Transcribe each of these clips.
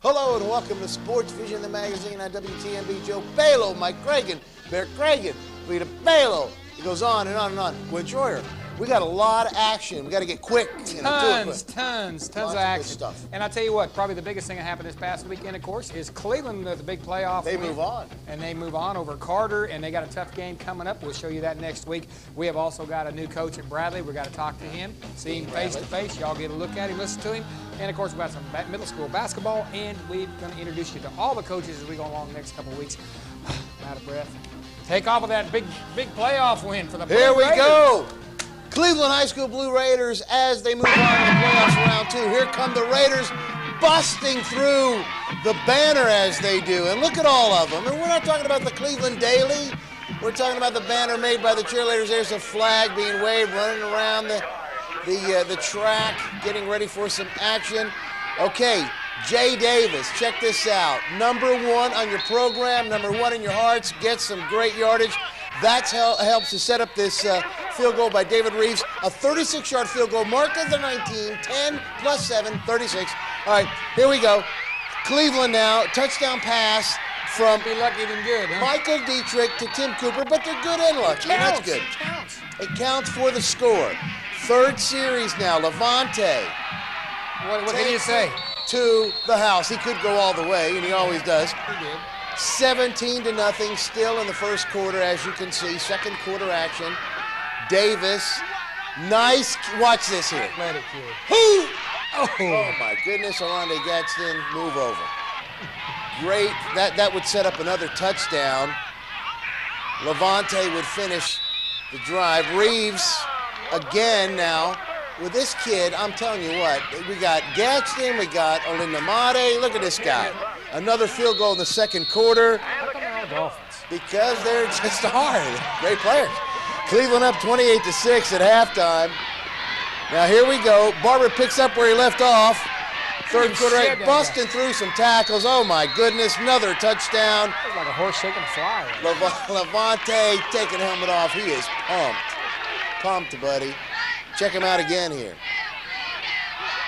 Hello and welcome to SportsVision, the magazine on WTMB. Joe Balo, Mike Cragen, Bear Cragen, Vita Balo. He goes on and on and on. Gwen Troyer, we got a lot of action. We got to get quick. Tons of action. Stuff. And I tell you what, probably the biggest thing that happened this past weekend, of course, is Cleveland, the big playoff. They move on. And they move on over Carter, and they got a tough game coming up. We'll show you that next week. We have also got a new coach at Bradley. We've got to talk to him, see him face to face. Y'all get a look at him, listen to him. And, of course, we've got some middle school basketball, and we're going to introduce you to all the coaches as we go along the next couple of weeks. I'm out of breath. Take off with that big playoff win for the Blue Raiders. Here we go. Cleveland High School Blue Raiders as they move on to the playoffs round 2. Here come the Raiders busting through the banner as they do. And look at all of them. And we're not talking about the Cleveland Daily. We're talking about the banner made by the cheerleaders. There's a flag being waved, running around the track, getting ready for some action. Okay, Jay Davis, check this out. #1 on your program, #1 in your hearts, gets some great yardage. That helps to set up this field goal by David Reeves. A 36-yard field goal, marked as a 19, 10 plus 7, 36. All right, here we go. Cleveland now, touchdown pass from Be lucky than good, huh? Michael Dietrich to Tim Cooper, but they're good and lucky, and that's good. It counts for the score. Third series now, Levante. What did you say? To the house. He could go all the way, and he always does. He did. 17-0 still in the first quarter, as you can see. Second quarter action. Davis, nice. Watch this here. Athletic kid. Who? Oh my goodness, Alonde Gadsden, move over. Great. That would set up another touchdown. Levante would finish the drive. Reeves again now. With this kid, I'm telling you what, we got Gadsden, we got Olinamade. Look at this guy. Another field goal in the second quarter. How come they're all Dolphins? Because they're just hard. Great players. Cleveland up 28-6 at halftime. Now here we go. Barber picks up where he left off. Third quarter, busting through some tackles. Oh my goodness, another touchdown. It's like a horse shaking a fly. Levante taking the helmet off. He is pumped. Pumped, buddy. Check him out again here.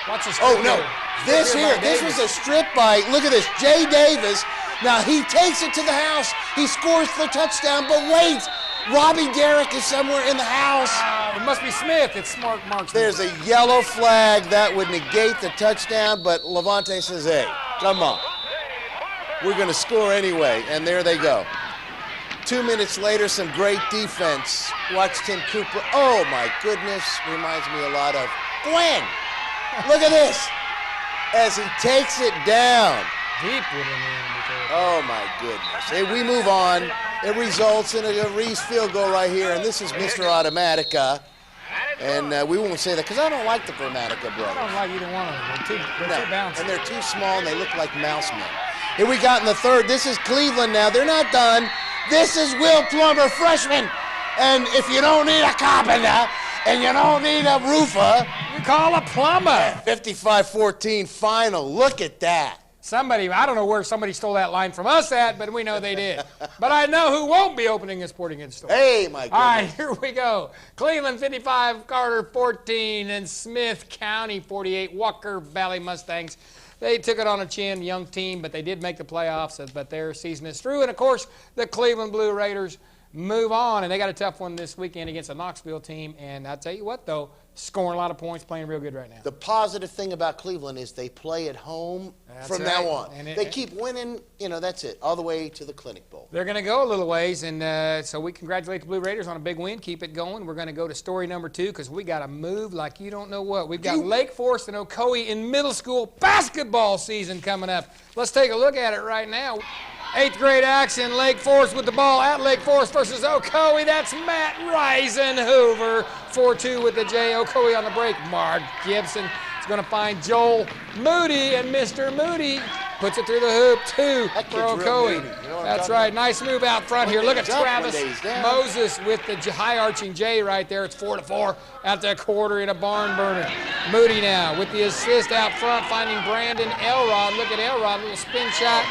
Watch this. Oh no, this was a strip by, look at this, Jay Davis. Now he takes it to the house. He scores the touchdown, but wait, Robbie Derrick is somewhere in the house. It must be Smith. It's Mark Smith. There's a yellow flag that would negate the touchdown, but Levante says, hey, come on. We're going to score anyway, and there they go. 2 minutes later, some great defense. Watch Tim Cooper. Oh, my goodness. Reminds me a lot of Gwen. Look at this. As he takes it down. Deep within the enemy territory. Oh, my goodness. Hey, we move on. It results in a Reeves field goal right here, and this is Mr. Automatica. And we won't say that because I don't like the Gramatica brothers. I don't like either one of them. They're too bouncy. And they're too small, and they look like mouse men. Here we got in the third. This is Cleveland now. They're not done. This is Will Plummer, freshman. And if you don't need a carpenter and you don't need a roofer, you call a plumber. 55-14 final. Look at that. Somebody, I don't know where somebody stole that line from us at, but we know they did. But I know who won't be opening a sporting goods store. Hey, my goodness. All right, here we go. Cleveland 55, Carter 14, and Smith County 48, Walker Valley Mustangs. They took it on a chin, young team, but they did make the playoffs, but their season is through. And, of course, the Cleveland Blue Raiders move on, and they got a tough one this weekend against a Knoxville team. And I'll tell you what, though, scoring a lot of points, playing real good right now. The positive thing about Cleveland is they play at home from now on. And they keep winning, that's it, all the way to the Clinic Bowl. They're going to go a little ways, and so we congratulate the Blue Raiders on a big win. Keep it going. We're going to go to story number 2 because we got to move like you don't know what. We've got Lake Forest and Ocoee in middle school basketball season coming up. Let's take a look at it right now. 8th grade action, Lake Forest with the ball at Lake Forest versus Ocoee. That's Matt Reisenhoover, 4-2 with the J. Ocoee on the break. Mark Gibson is going to find Joel Moody, and Mr. Moody puts it through the hoop, 2 for Ocoee. That's right, nice move out front here. Look at Travis Moses with the high-arching J right there. It's 4-4 at the quarter in a barn burner. Moody now with the assist out front, finding Brandon Elrod. Look at Elrod, little spin shot.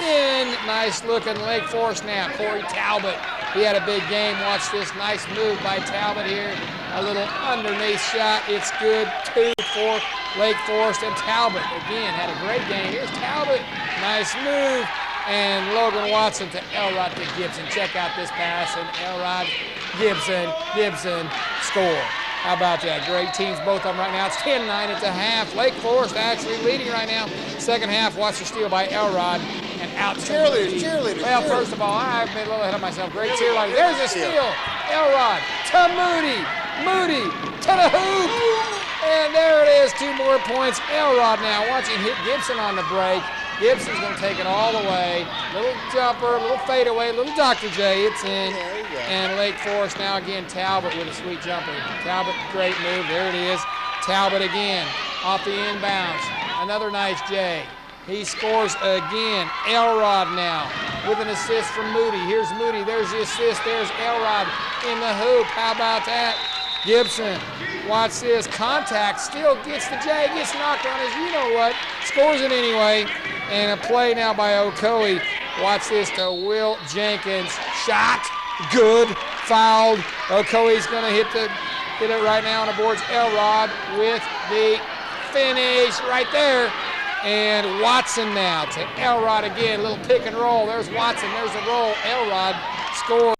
In, nice looking Lake Forest now. Corey Talbot, he had a big game. Watch this nice move by Talbot here. A little underneath shot. It's good, 2 for Lake Forest and Talbot again had a great game. Here's Talbot, nice move, and Logan Watson to Elrod to Gibson. Check out this pass, and Elrod, Gibson, score. How about that? Great teams, both of them right now. It's 10-9 at the half. Lake Forest actually leading right now. Second half, watch the steal by Elrod, and out to Cheerleaders. Well, first of all, I've been a little ahead of myself. Great cheerleaders. There's a steal. Elrod to Moody to the hoop. And there it is, 2 more points. Elrod now, watch him hit Gibson on the break. Gibson's going to take it all the way. Little jumper, little fadeaway, little Dr. J. It's in. And Lake Forest now again, Talbot with a sweet jumper. Talbot, great move. There it is. Talbot again off the inbounds. Another nice J. He scores again. Elrod now with an assist from Moody. Here's Moody. There's the assist. There's Elrod in the hoop. How about that? Gibson, watch this. Contact, still gets the J, gets knocked on his you-know-what. Scores it anyway. And a play now by Ocoee. Watch this to Will Jenkins. Shot, good, fouled. Ocoee's going to hit it right now on the boards. Elrod with the finish right there. And Watson now to Elrod again. Little pick and roll. There's Watson. There's the roll. Elrod scores.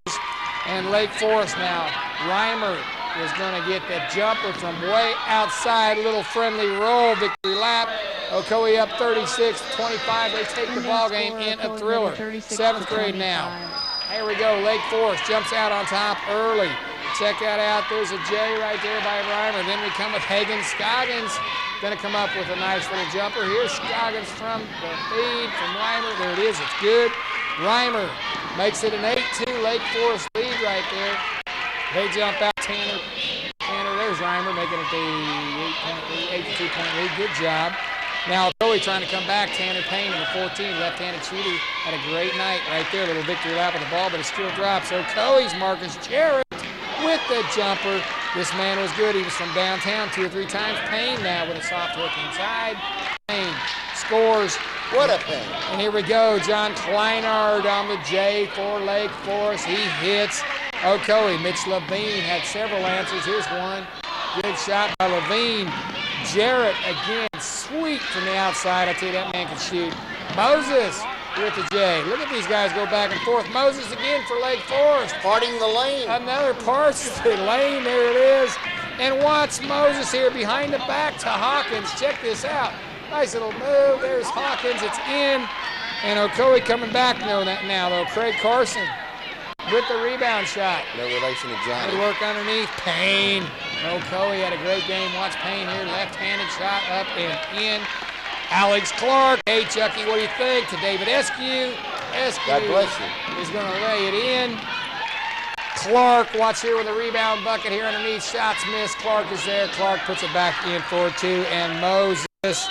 And Lake Forest now. Reimer is going to get the jumper from way outside. Little friendly roll. Victory lap. Ocoee up 36-25. They take the ball game in a thriller. 7th grade now. Here we go. Lake Forest jumps out on top early. Check that out. There's a J right there by Reimer. Then we come with Hagen Scoggins. Going to come up with a nice little jumper. Here's Scoggins from the feed from Reimer. There it is. It's good. Reimer makes it an 8-2 Lake Forest lead right there. They jump out. Tanner, there's Reimer making it the 8-2-point lead. Good job. Now Ocoee trying to come back. Tanner Payne, number 14, left-handed shooter, had a great night right there. Little victory lap of the ball, but it still drops. Ocoee's Marcus Jarrett with the jumper. This man was good. He was from downtown 2 or 3 times. Payne now with a soft hook inside. Payne scores. What a Payne. And here we go. John Kleinard on the J for Lake Forest. He hits Ocoee. Mitch Levine had several answers. Here's one. Good shot by Levine. Jarrett again, sweet from the outside. I tell you, that man can shoot. Moses with the J. Look at these guys go back and forth. Moses again for Lake Forest. Parting the lane. Another parts the lane. There it is. And watch Moses here behind the back to Hawkins. Check this out. Nice little move. There's Hawkins. It's in. And Ocoee coming back now though. Craig Carson with the rebound shot. No relation to Johnny. Good work underneath. Payne. Ocoee had a great game. Watch Payne here. Left-handed shot up and in. Alex Clark. Hey, Chucky, what do you think? To David Eskew. God bless you. Is going to lay it in. Clark, watch here with a rebound bucket here underneath. Shots missed. Clark is there. Clark puts it back in for 2. And Moses,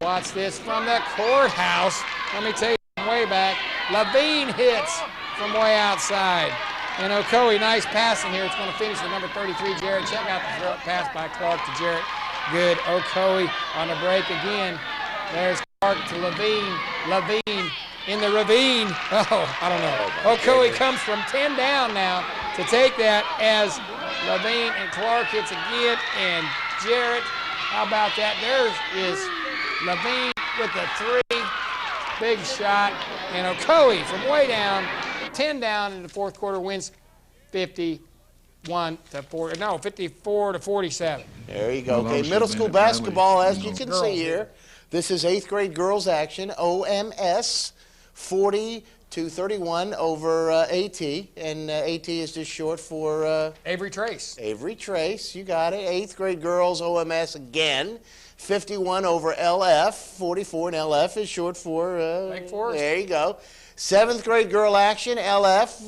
watch this from the courthouse. Let me tell you from way back. Levine hits from way outside. And Ocoee, nice passing here. It's going to finish with number 33, Jarrett. Check out the throw pass by Clark to Jarrett. Good. Ocoee on the break again. There's Clark to Levine. Levine in the ravine. Oh, I don't know. Ocoee comes from 10 down now to take that as Levine and Clark hits again. And Jarrett, how about that? There is Levine with the 3. Big shot. And Ocoee from way down, 10 down in the 4th quarter, wins 54 to 47. There you go. Okay, middle school basketball, as you can see here. This is 8th grade girls action. OMS 40-31 over AT, and AT is just short for Avery Trace. Avery Trace, you got it. 8th grade girls OMS again. 51 over LF, 44, and LF is short for Lake Forest. There you go. 7th grade girl action, LF,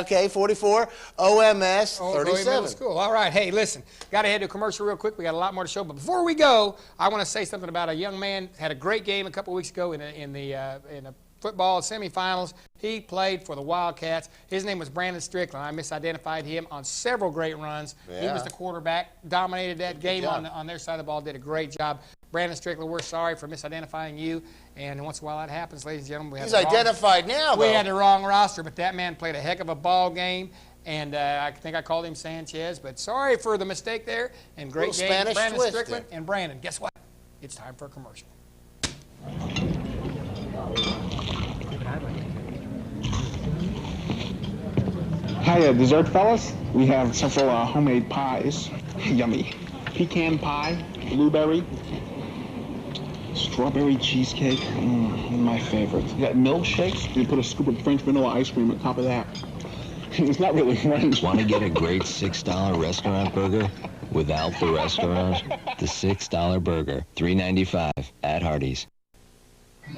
okay, 44, OMS, 37. Middle school. All right, hey, listen, got to head to a commercial real quick. We got a lot more to show, but before we go, I want to say something about a young man had a great game a couple weeks ago in the football semifinals. He played for the Wildcats. His name was Brandon Strickland. I misidentified him on several great runs. Yeah. He was the quarterback, dominated that game on their side of the ball, did a great job. Brandon Strickland, we're sorry for misidentifying you. And once in a while that happens, ladies and gentlemen. He's identified now, though. We had the wrong roster, but that man played a heck of a ball game. And I think I called him Sanchez, but sorry for the mistake there. And great game, Spanish Brandon twist Strickland. there. And Brandon, guess what? It's time for a commercial. Hi, dessert fellas. We have several homemade pies. Yummy. Pecan pie, blueberry, strawberry cheesecake, my favorite. You got milkshakes, and you put a scoop of French vanilla ice cream on top of that. It's not really French. Want to get a great $6 restaurant burger without the restaurant? The $6 burger, $3.95 at Hardee's.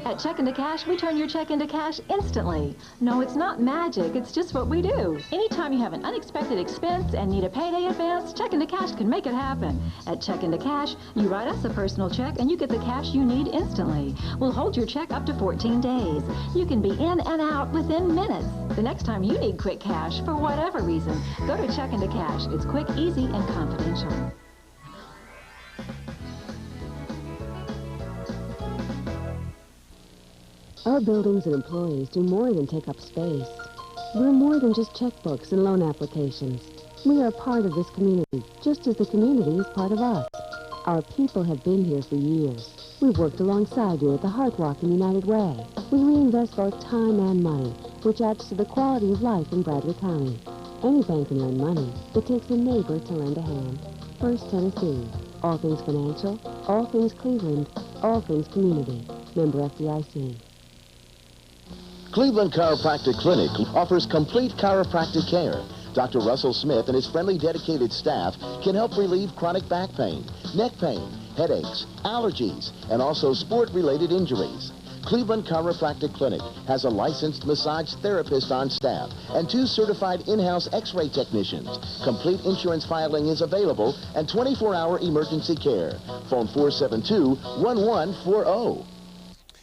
At Check into Cash, we turn your check into cash instantly. No, it's not magic, it's just what we do. Anytime you have an unexpected expense and need a payday advance, Check into Cash can make it happen. At Check into Cash, you write us a personal check and you get the cash you need instantly. We'll hold your check up to 14 days. You can be in and out within minutes. The next time you need quick cash, for whatever reason, go to Check into Cash. It's quick, easy, and confidential. Our buildings and employees do more than take up space. We're more than just checkbooks and loan applications. We are part of this community, just as the community is part of us. Our people have been here for years. We've worked alongside you at the Heart Walk and United Way. We reinvest both time and money, which adds to the quality of life in Bradley County. Any bank can lend money. It takes a neighbor to lend a hand. First Tennessee. All things financial, all things Cleveland, all things community. Member FDIC. Cleveland Chiropractic Clinic offers complete chiropractic care. Dr. Russell Smith and his friendly, dedicated staff can help relieve chronic back pain, neck pain, headaches, allergies, and also sport-related injuries. Cleveland Chiropractic Clinic has a licensed massage therapist on staff and 2 certified in-house x-ray technicians. Complete insurance filing is available and 24-hour emergency care. Phone 472-1140.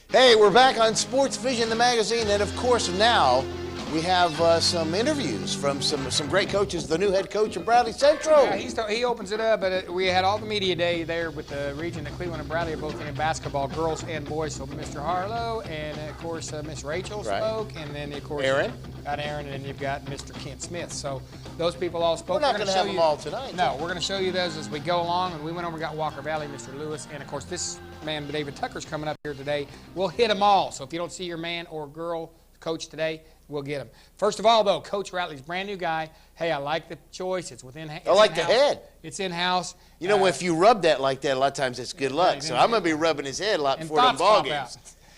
Hey, we're back on SportsVision, the magazine, and of course now we have some interviews from some great coaches. The new head coach of Bradley Central. Yeah, he opens it up, but we had all the media day there with the region that Cleveland and Bradley are both in basketball, girls and boys. So Mr. Harlow and of course Miss Rachel spoke, and then of course Aaron. Got Aaron, and then you've got Mr. Kent Smith. So those people all spoke. We're not going to have them all tonight. No, we're going to show you those as we go along. And we went over and got Walker Valley, Mr. Lewis, and of course this man David Tucker's coming up here today. We'll hit them all. So if you don't see your man or girl coach today, we'll get him. First of all, though, Coach Ratley's brand new guy. Hey, I like the choice. It's within. I like the head. It's in-house. You know, if you rub that like that, a lot of times it's good luck. So I'm going to be rubbing his head a lot before them ball games.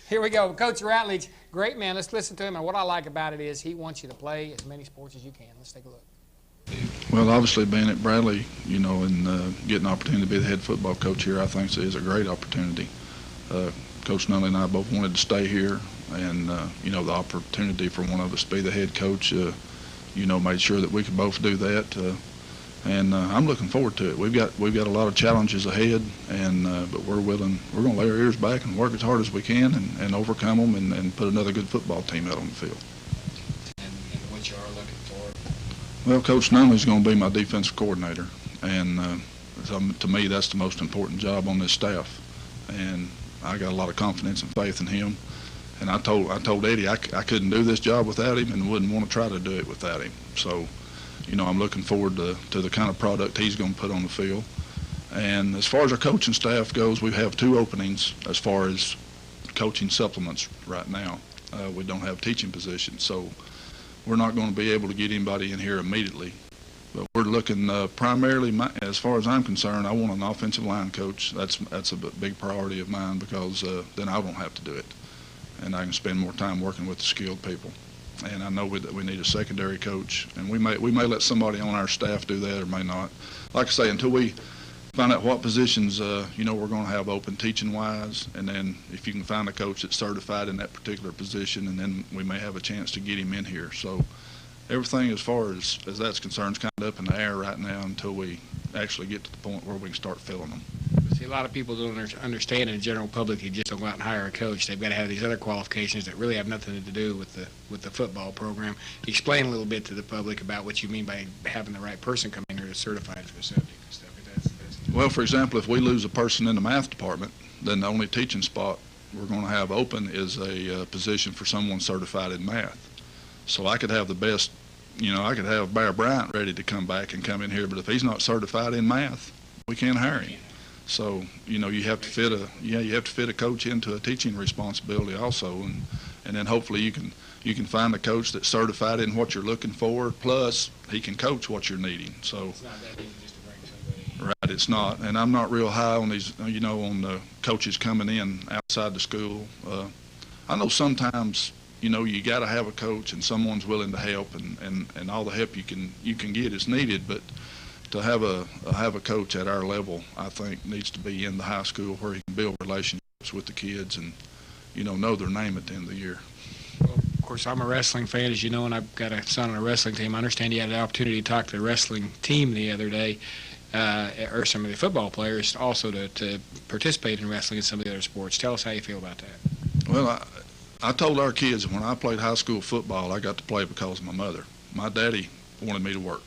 Here we go. Coach Ratley, great man. Let's listen to him. And what I like about it is he wants you to play as many sports as you can. Let's take a look. Well, obviously being at Bradley, you know, and getting an opportunity to be the head football coach here, I think is a great opportunity. Coach Nunley and I both wanted to stay here, and you know, the opportunity for one of us to be the head coach, you know, made sure that we could both do that, and I'm looking forward to it. We've got a lot of challenges ahead, and but we're going to lay our ears back and work as hard as we can and overcome them and put another good football team out on the field. And what you are looking for? Well, Coach Nunley's going to be my defensive coordinator, and to me, that's the most important job on this staff, and I got a lot of confidence and faith in him. And I told Eddie I couldn't do this job without him and wouldn't want to try to do it without him. So, you know, I'm looking forward to the kind of product he's going to put on the field. And as far as our coaching staff goes, we have 2 openings as far as coaching supplements right now. We don't have teaching positions, so we're not going to be able to get anybody in here immediately. But we're looking primarily, as far as I'm concerned, I want an offensive line coach. That's a big priority of mine, because then I won't have to do it, and I can spend more time working with the skilled people. And I know that we need a secondary coach, and we may let somebody on our staff do that or may not. Like I say, until we find out what positions you know, we're going to have open teaching-wise, and then if you can find a coach that's certified in that particular position, and then we may have a chance to get him in here. So everything as far as that's concerned is kind of up in the air right now until we actually get to the point where we can start filling them. See, a lot of people don't understand in the general public, you just don't go out and hire a coach. They've got to have these other qualifications that really have nothing to do with the football program. Explain a little bit to the public about what you mean by having the right person come in here that's certified for the subject and stuff. Well, for example, if we lose a person in the math department, then the only teaching spot we're going to have open is a position for someone certified in math. So I could have the best you know, I could have Bear Bryant ready to come back and come in here, but if he's not certified in math, we can't hire him. So, you know, you have to fit a coach into a teaching responsibility also, and then hopefully you can find a coach that's certified in what you're looking for, plus he can coach what you're needing. So It's not that easy just to bring somebody. right, it's not, and I'm not real high on these, you know, on the coaches coming in outside the school. I know sometimes, you know, you got to have a coach and someone's willing to help, and all the help you can get is needed, but to have a coach at our level, I think, needs to be in the high school where he can build relationships with the kids and, you know their name at the end of the year. Well, of course, I'm a wrestling fan, as you know, and I've got a son on a wrestling team. I understand you had the opportunity to talk to the wrestling team the other day, or some of the football players also to participate in wrestling and some of the other sports. Tell us how you feel about that. Well, I told our kids when I played high school football, I got to play because of my mother. My daddy wanted me to work,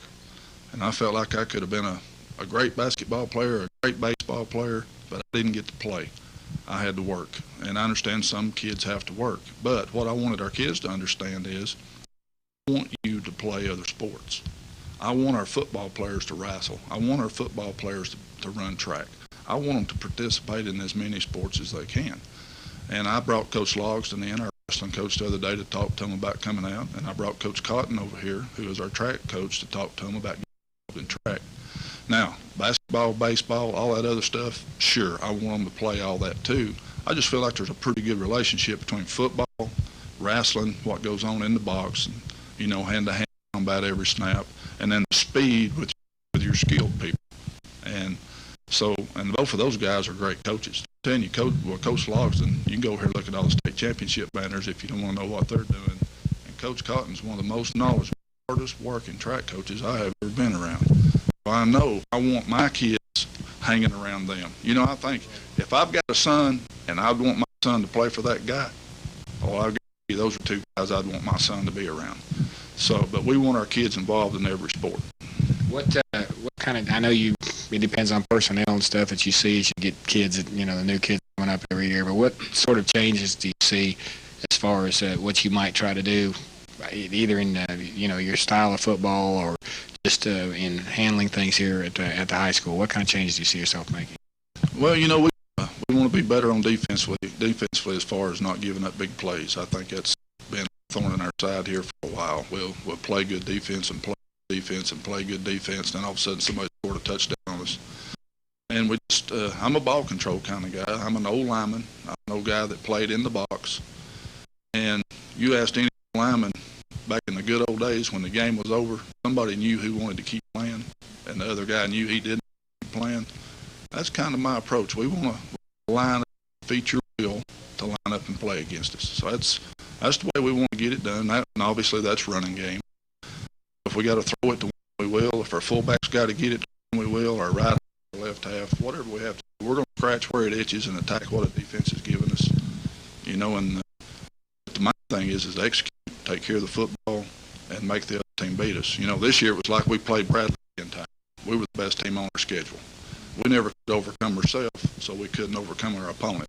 and I felt like I could have been a great basketball player, a great baseball player, but I didn't get to play. I had to work, and I understand some kids have to work, but what I wanted our kids to understand is I want you to play other sports. I want our football players to wrestle. I want our football players to run track. I want them to participate in as many sports as they can. And I brought Coach Logston in, our wrestling coach, the other day to talk to him about coming out, and I brought Coach Cotton over here, who is our track coach, to talk to him about getting involved in track. Now, basketball, baseball, all that other stuff, sure, I want them to play all that too. I just feel like there's a pretty good relationship between football, wrestling, what goes on in the box, and, you know, hand-to-hand combat every snap, and then the speed with your skilled people. And so, and both of those guys are great coaches. I'm telling you, Coach Logston, you can go over here and look at all the state championship banners if you don't want to know what they're doing. And Coach Cotton's one of the most knowledgeable, hardest working track coaches I have ever been around. So I know I want my kids hanging around them. You know, I think if I've got a son and I'd want my son to play for that guy, well, I'll guarantee you those are two guys I'd want my son to be around. So, but we want our kids involved in every sport. What kind of, I know it depends on personnel and stuff that you see as you get kids, you know, the new kids coming up every year, but what sort of changes do you see as far as what you might try to do, either in, you know, your style of football or just in handling things here at the high school? What kind of changes do you see yourself making? Well, you know, we want to be better on defensively as far as not giving up big plays. I think that's been a thorn in our side here for a while. We'll play good defense and play defense and play good defense, then all of a sudden somebody scored a touchdown on us. And we just, I'm a ball control kind of guy. I'm an old lineman. I'm an old guy that played in the box. And you asked any lineman back in the good old days when the game was over, somebody knew who wanted to keep playing, and the other guy knew he didn't keep playing. That's kind of my approach. We want to line up, feature will to line up and play against us. So that's the way we want to get it done. And obviously that's running game. If we got to throw it to win, we will. If our fullback's got to get it to win, we will. Our right half, or left half, whatever we have to do. We're going to scratch where it itches and attack what a defense is giving us. You know, and the main thing is execute, take care of the football, and make the other team beat us. You know, this year it was like we played Bradley in time. We were the best team on our schedule. We never could overcome ourselves, so we couldn't overcome our opponent.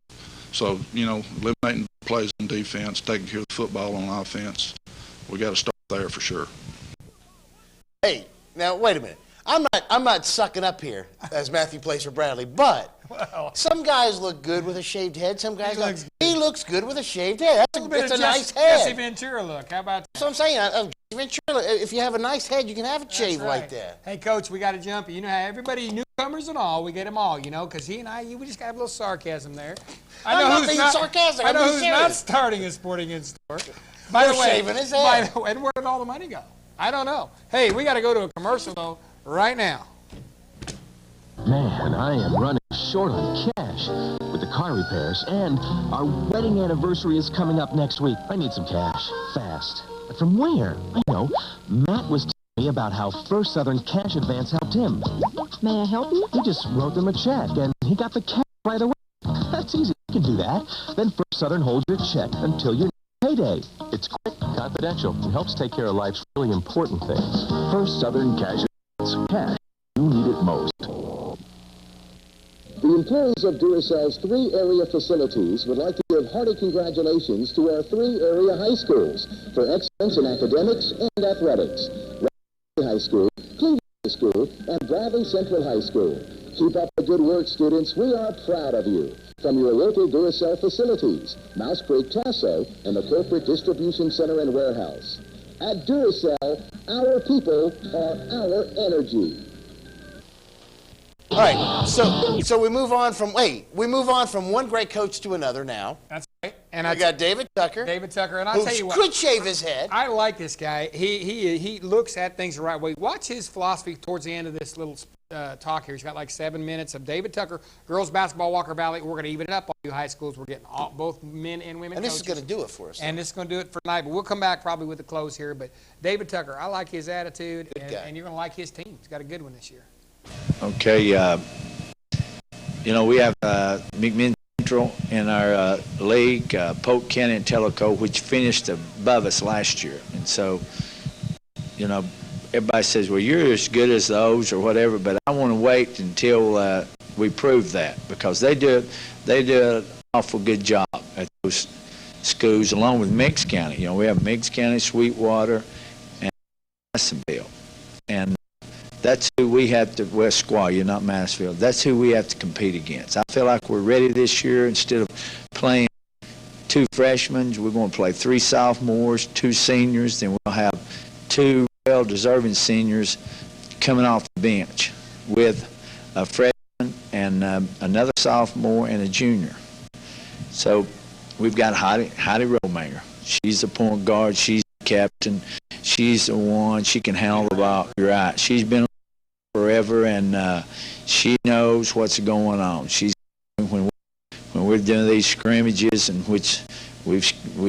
So, you know, eliminating plays on defense, taking care of the football on offense, we got to start there for sure. Hey, now wait a minute. I'm not sucking up here as Matthew plays for Bradley, but some guys look good with a shaved head. Some guys he looks good with a shaved head. That's a nice head. Jesse Ventura look. How about that? That's what I'm saying. Ventura, if you have a nice head, you can have it shaved like that. Hey, Coach, we got to jump. You know how everybody, newcomers and all, we get them all, you know, because he and I, we just got a little sarcasm there. I'm not being sarcastic. I know who's not starting a sporting goods store. By the way, shaving his head. And where did all the money go? I don't know. Hey, we got to go to a commercial, though, right now. Man, I am running short on cash with the car repairs, and our wedding anniversary is coming up next week. I need some cash, fast. But from where? I know. Matt was telling me about how First Southern Cash Advance helped him. May I help you? He just wrote them a check, and he got the cash right away. That's easy. You can do that. Then First Southern holds your check until your payday. It's quick, confidential, and helps take care of life's really important things. First Southern Cash Advance. Cash. You need it most. The employees of Duracell's 3 area facilities would like to give hearty congratulations to our 3 area high schools for excellence in academics and athletics. High School, Cleveland High School, and Bradley Central High School. Keep up the good work, students. We are proud of you. From your local Duracell facilities, Mouse Creek, Tasso, and the corporate distribution center and warehouse. At Duracell, our people are our energy. All right, so we move on from one great coach to another now. That's right. And I got David Tucker. David Tucker, and I'll tell you what, could shave his head. I like this guy. He looks at things the right way. Watch his philosophy towards the end of this little talk here. He's got like 7 minutes of David Tucker, girls basketball, Walker Valley. We're going to even it up, all you high schools. We're getting both men and women. And this coaches. is going to do it for us. And this is going to do it for tonight. But we'll come back probably with the close here. But David Tucker, I like his attitude, and you're going to like his team. He's got a good one this year. Okay, you know, we have McMinn Central in our league, Polk County and Tellico, which finished above us last year. And so, you know, everybody says, well, you're as good as those or whatever, but I want to wait until we prove that, because they do an awful good job at those schools, along with Meigs County. You know, we have Meigs County, Sweetwater, and Madisonville. And that's who we have to, West Squaw, you're not Mansfield. That's who we have to compete against. I feel like we're ready this year. Instead of playing 2 freshmen, we're going to play 3 sophomores, 2 seniors, then we'll have 2 well-deserving seniors coming off the bench with a freshman and another sophomore and a junior. So we've got Heidi Rollmaker. She's the point guard. She's the captain. She's the one. She can handle the ball. You're right. She's been forever, and she knows what's going on. She's when we're doing these scrimmages, in which we've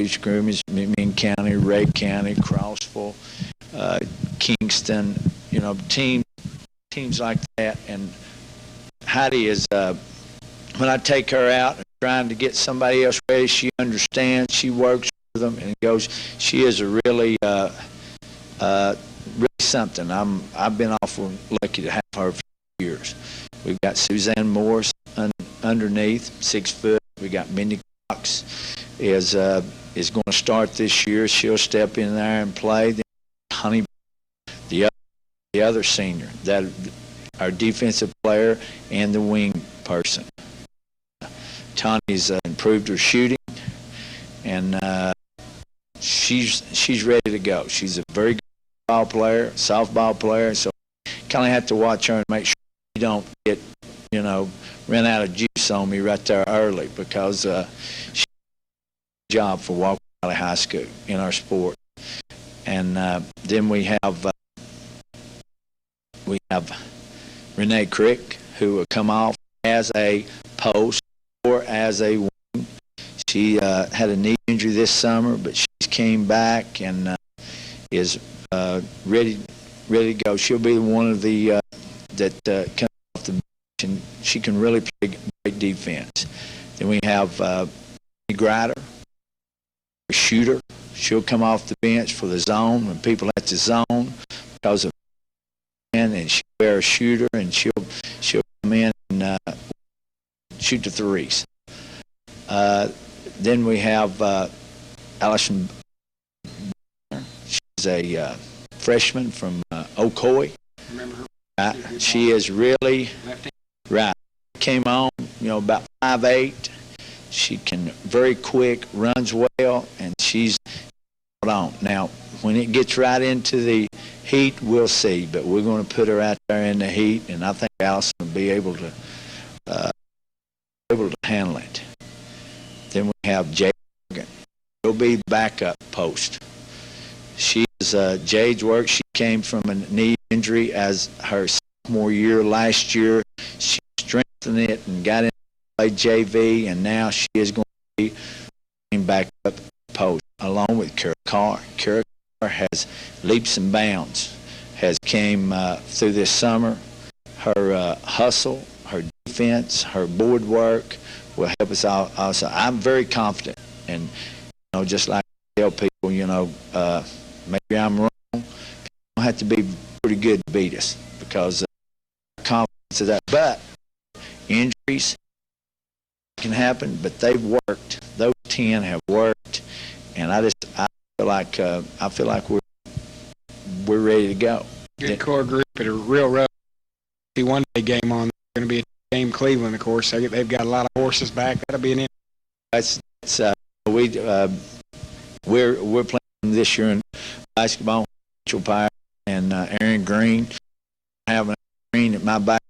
scrimmaged McMinn County, Ray County, Crossville, Kingston, you know, teams like that. And Heidi is when I take her out and trying to get somebody else ready, she understands. She works with them and goes. She is a really really something. I've been awful lucky to have her for years. We've got Suzanne Morris underneath, 6 foot. We got Mindy Cox is going to start this year. She'll step in there and play. Then Honey, the other senior, that our defensive player and the wing person. Tani's improved her shooting, and she's ready to go. She's a very good softball player, so kind of have to watch her and make sure you don't get, you know, run out of juice on me right there early, because she's a job for Walker Valley High School in our sport. And then we have Renee Crick, who will come off as a post or as a wing. She had a knee injury this summer, but she came back and is ready to go. She'll be one of the that comes off the bench, and she can really play great defense. Then we have Grider, a shooter. She'll come off the bench for the zone when people at the zone because of, and she'll be a shooter, and she'll come in and shoot the threes. Then we have Allison. She's a freshman from Ocoee. Remember her? Right. She is really right. Came on, you know, about 5'8". She can very quick, runs well, and she's on. Now, when it gets right into the heat, we'll see. But we're going to put her out there in the heat, and I think Allison will be able to handle it. Then we have Jade Morgan. She'll be backup post. She is Jade's work. She came from a knee injury as her sophomore year last year. She strengthened it and got in to play JV, and now she is going to be backup post along with Kara Carr. Kara Carr has leaps and bounds, has came through this summer. Her hustle, her defense, her board work will help us out also. I'm very confident, and you know, just like I tell people, you know, maybe I'm wrong. People don't have to be pretty good to beat us, because confidence of that. But injuries can happen, but they've worked. Those 10 have worked, and I feel like we're ready to go. Good core group at a real rough one-day game on. Going to be a game Cleveland, of course. They've got a lot of horses back. That'll be an. We're playing this year in basketball. Rachel Pyer and Aaron Green. Having Green at my back,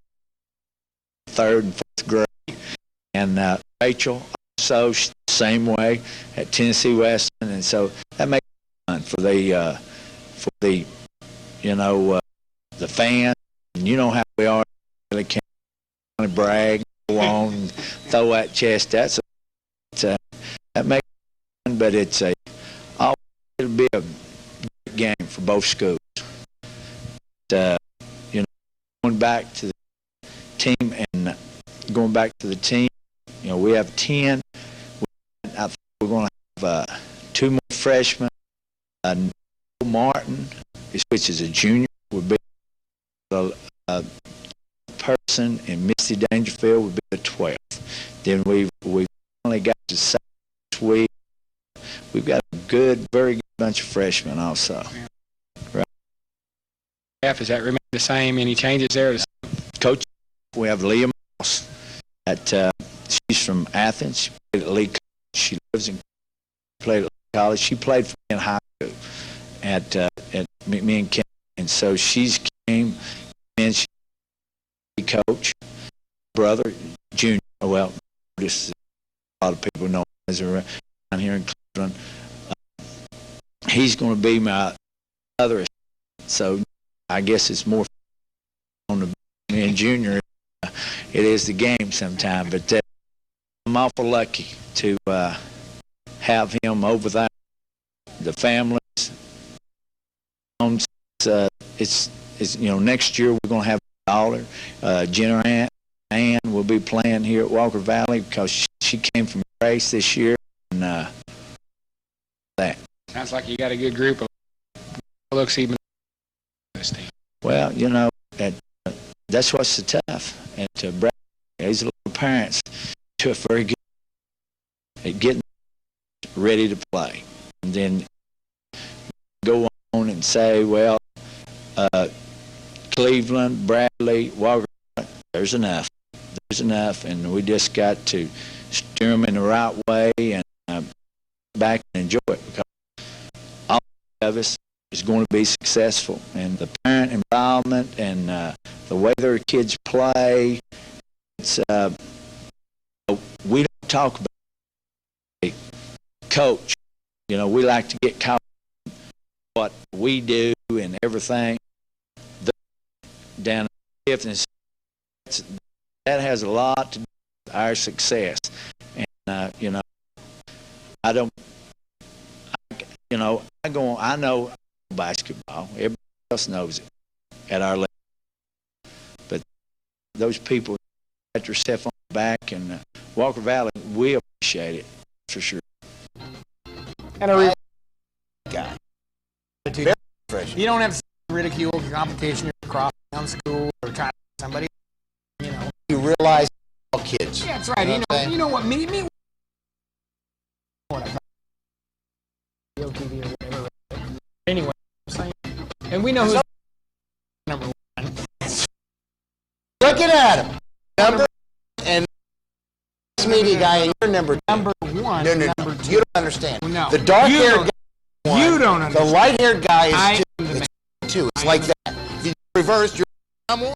3rd and 4th grade, and Rachel also same way at Tennessee Western, and so that makes it fun for the the fans. And you know how we are. Really can't brag, go on, and throw that chest out. So that makes it fun, but it'll be a great game for both schools. Going back to the team and going back to the team, we have 10. I think we're going to have 2 more freshmen. Martin, which is a junior, would be a person, and Misty Dangerfield would be the 12th. Then we've only got to say this week. We've got a very good bunch of freshmen also. Right. Does that remain the same? Any changes there? Coach, we have Leah Moss. She's from Athens. She played at Lee College. She lives in played at Lee College. She played for me in high school at McMinn County, and so she's came and she coach brother junior. Well, this is a lot of people know as around here in Cleveland. He's going to be my other assistant, so I guess it's more on the me and junior. It is the game sometime, but I'm awful lucky to have him over there. The families. It's next year we're going to have $1. Jenna Ann will be playing here at Walker Valley because she came from Grace this year, and that. Sounds like you got a good group of looks even. Well, that's what's so tough. And to Brad, these little parents do it very good at getting ready to play. And then go on and say, well, Cleveland, Bradley, Walker, there's enough. There's enough. And we just got to steer them in the right way and back and enjoy it, because all of us is going to be successful. And the parent involvement and the way their kids play, it's we don't talk about a coach. We like to get caught in what we do and everything. Down in Tiffany, that has a lot to do with our success. And I know basketball. Everybody else knows it at our level. But those people pat yourself on the back, and Walker Valley, we appreciate it for sure. And a guy. You don't have to ridicule the competition across down school or try to somebody. You realize all kids. Yeah, that's right. You know what? Me. TV or whatever. Anyway, I'm saying, and we know who's number 1. Looking at him, number and media guy, and you're number 2. Number 1. No. Number 2. You don't understand. No. The dark-haired guy. You don't understand. The light-haired guy is 2. It's like that. If you reverse, I'm 1.